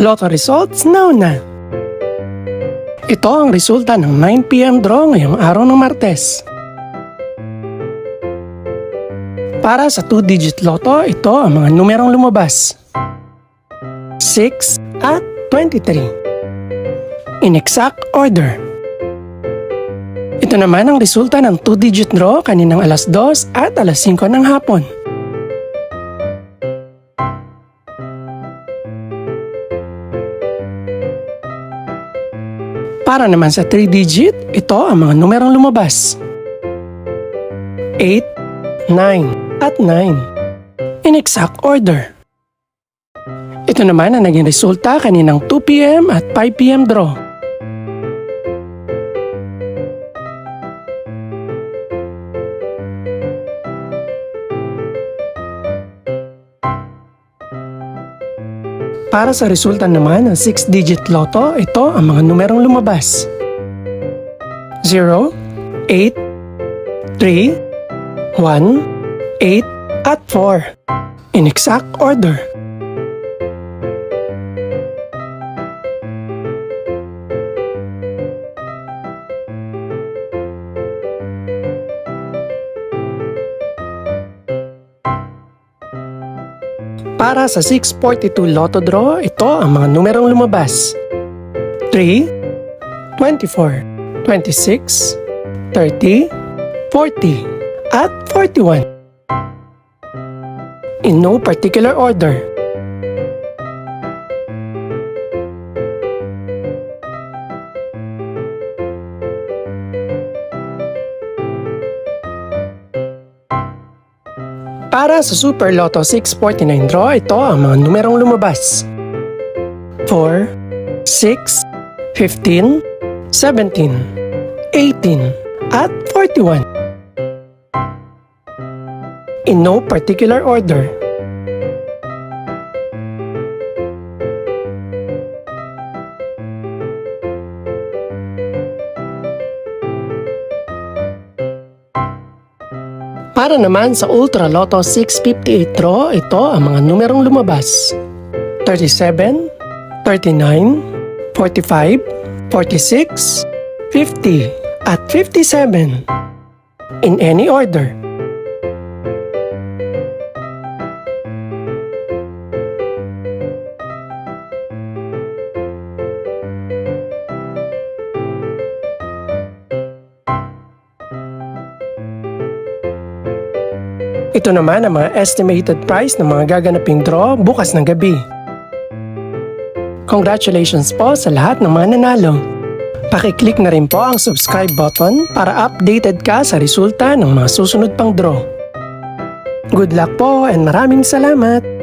Lotto results now na! Ito ang resulta ng 9 PM draw ngayong araw ng Martes. Para sa 2-digit lotto, ito ang mga numerong lumabas: 6 at 23. In exact order. Ito naman ang resulta ng 2-digit draw kaninang alas 2 at alas 5 ng hapon. Para naman sa 3-digit, ito ang mga numerong lumabas: 8, 9, at 9. In exact order. Ito naman ang naging resulta kaninang 2 PM at 5 PM draw. Para sa resulta naman ng 6-digit lotto, ito ang mga numerong lumabas: 0, 8, 3, 1, 8, at 4. In exact order. Para sa 642 Lotto Draw, ito ang mga numerong lumabas: 3, 24, 26, 30, 40, at 41. In no particular order. Para sa Super Lotto 649 draw, ito ang mga numerong lumabas: 4, 6, 15, 17, 18, at 41. In no particular order. Para naman sa Ultra Lotto 658 draw, ito ang mga numerong lumabas: 37, 39, 45, 46, 50, at 57. In any order. Ito naman ang mga estimated price ng mga gaganaping draw bukas ng gabi. Congratulations po sa lahat ng mga nanalo. Pakiclick na rin po ang subscribe button para updated ka sa resulta ng mga susunod pang draw. Good luck po and maraming salamat!